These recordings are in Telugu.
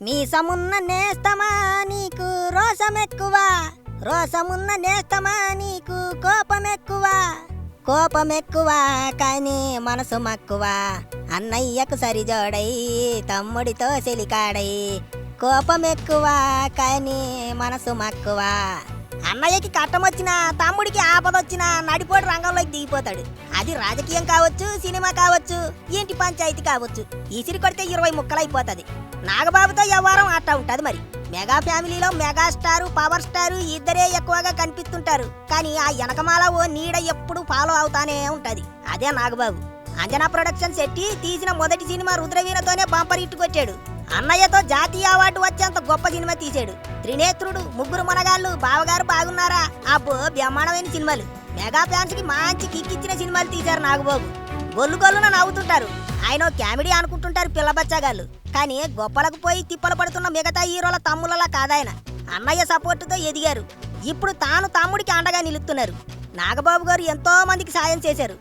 మీసమున్న నేస్తమా నీకు రోసమెక్కువ, రోసమున్న నేస్తమా నీకు కోపమెక్కువ, కోపమెక్కువ కానీ మనసు మక్కువ, అన్నయ్యకు సరిజోడై తమ్ముడితో చెలికాడై, కోపమెక్కువ కానీ మనసు మక్కువ. అన్నయ్యకి కట్టమొచ్చినా తమ్ముడికి ఆపదొచ్చినా నడిపోటు రంగంలోకి దిగిపోతాడు. అది రాజకీయం కావచ్చు, సినిమా కావచ్చు, ఇంటి పంచాయతీ కావచ్చు. ఈసిరి కొడితే 20 ముక్కలైపోతుంది. నాగబాబుతో వ్యవహారం అట్టా ఉంటది. మరి మెగా ఫ్యామిలీలో మెగాస్టారు, పవర్ స్టారు ఇద్దరే ఎక్కువగా కనిపిస్తుంటారు. కానీ ఆ వెనకమాల ఓ నీడ ఎప్పుడు ఫాలో అవుతానే ఉంటది. అదే నాగబాబు. అంజనా ప్రొడక్షన్స్ ఎట్టి తీసిన మొదటి సినిమా రుద్రవీణతోనే బంపర్ హిట్ కొట్టాడు. అన్నయ్యతో జాతీయ అవార్డు వచ్చేంత గొప్ప సినిమా తీశాడు. త్రినేత్రుడు, ముగ్గురు మనగాళ్ళు, బావగారు బాగున్నారా, అబ్బో బ్రహ్మాండమైన సినిమాలు. మెగా ఫ్యాన్స్ కి మంచి కిక్కిచ్చిన సినిమాలు తీశారు నాగబాబు. గొల్లు గొల్లున నవ్వుతుంటారు. ఆయన కామెడీ అనుకుంటుంటారు పిల్లబచ్చగాళ్ళు. కానీ గొప్పలకు పోయి తిప్పలు పడుతున్న మిగతా హీరోల తమ్ములలా కాదాయన. అన్నయ్య సపోర్టుతో ఎదిగారు. ఇప్పుడు తాను తమ్ముడికి అండగా నిలుస్తున్నారు. నాగబాబు గారు ఎంతో మందికి సాయం చేశారు.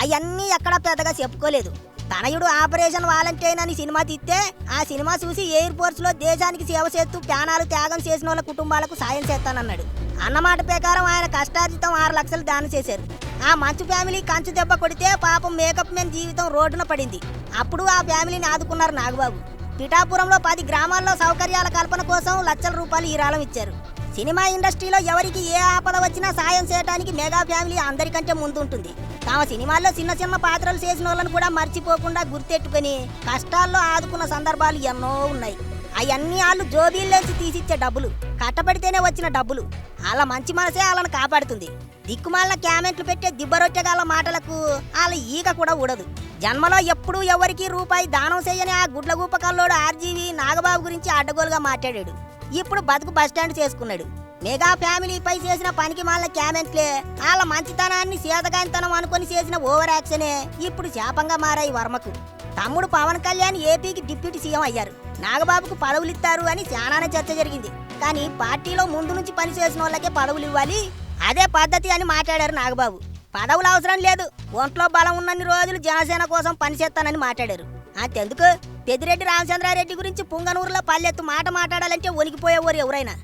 అవన్నీ ఎక్కడా పెద్దగా చెప్పుకోలేదు. తనయుడు ఆపరేషన్ వాలంటైన్ అని సినిమా తీస్తే ఆ సినిమా చూసి ఎయిర్ ఫోర్స్ లో దేశానికి సేవ చేస్తూ ప్రాణాలు త్యాగం చేసిన వాళ్ళ కుటుంబాలకు సాయం చేస్తానన్నాడు. అన్నమాట ప్రకారం ఆయన కష్టార్జితం 6 లక్షలు దానం చేశారు. ఆ మంచు ఫ్యామిలీ కంచు దెబ్బ కొడితే పాపం మేకప్ మెన్ జీవితం రోడ్డున పడింది. అప్పుడు ఆ ఫ్యామిలీని ఆదుకున్నారు నాగబాబు. పిఠాపురంలో 10 గ్రామాల్లో సౌకర్యాల కల్పన కోసం లక్షల రూపాయలు విరాళం ఇచ్చారు. సినిమా ఇండస్ట్రీలో ఎవరికి ఏ ఆపద వచ్చినా సాయం చేయడానికి మెగా ఫ్యామిలీ అందరికంటే ముందుంటుంది. తమ సినిమాల్లో చిన్న చిన్న పాత్రలు చేసిన వాళ్ళని కూడా మర్చిపోకుండా గుర్తెట్టుకుని కష్టాల్లో ఆదుకున్న సందర్భాలు ఎన్నో ఉన్నాయి. అవన్నీ వాళ్ళు జోబీల్లోంచి తీసిచ్చే డబ్బులు, కట్టబడితేనే వచ్చిన డబ్బులు. వాళ్ళ మంచి మనసే వాళ్ళని కాపాడుతుంది. దిక్కుమాలిన క్యామెంట్లు పెట్టే దిబ్బరొట్టెగాళ్ళ మాటలకు వాళ్ళ ఈగ కూడా ఊడదు. జన్మలో ఎప్పుడూ ఎవరికి రూపాయి దానం చేయని ఆ గుడ్లగూప కల్లోడు ఆర్జీవి నాగబాబు గురించి అడ్డగోలుగా మాట్లాడాడు. ఇప్పుడు బతుకు బస్టాండ్ చేసుకున్నాడు. మెగా ఫ్యామిలీపై చేసిన పనికి మాలిన క్యామెంట్లే వాళ్ళ మంచితనాన్ని సీతగానితనం అనుకుని చేసిన ఓవర్ యాక్షనే ఇప్పుడు శాపంగా మారాయి వర్మకు. తమ్ముడు పవన్ కళ్యాణ్ ఏపీకి డిప్యూటీ సీఎం అయ్యారు. నాగబాబుకు పదవులు ఇస్తారు అని చాలానే చర్చ జరిగింది. కానీ పార్టీలో ముందు నుంచి పనిచేసిన వాళ్ళకే పదవులు ఇవ్వాలి, అదే పద్ధతి అని మాట్లాడారు నాగబాబు. పదవులు అవసరం లేదు, ఒంట్లో బలం ఉన్నన్ని రోజులు జనసేన కోసం పనిచేస్తానని మాట్లాడారు. అంతెందుకు పెద్దిరెడ్డి రామచంద్రారెడ్డి గురించి పుంగనూరులో పల్లెత్తు మాట మాట్లాడాలంటే వణికిపోయేవారు ఎవరైనా.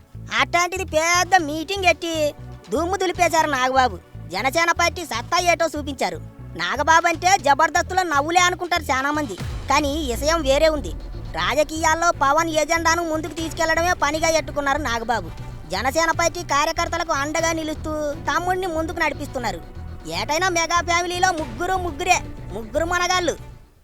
అట్లాంటిది పెద్ద మీటింగ్ ఎట్టి దుమ్ము దులిపేశారు నాగబాబు. జనసేన పార్టీ సత్తా ఏటో చూపించారు. నాగబాబు అంటే జబర్దస్తులో నవ్వులే అనుకుంటారు చాలా మంది. కానీ విషయం వేరే ఉంది. రాజకీయాల్లో పవన్ ఎజెండాను ముందుకు తీసుకెళ్లడమే పనిగా ఎట్టుకున్నారు నాగబాబు. జనసేన పార్టీ కార్యకర్తలకు అండగా నిలుస్తూ తమ్ముడిని ముందుకు నడిపిస్తున్నారు. ఏటైనా మెగా ఫ్యామిలీలో ముగ్గురు మనగాళ్ళు.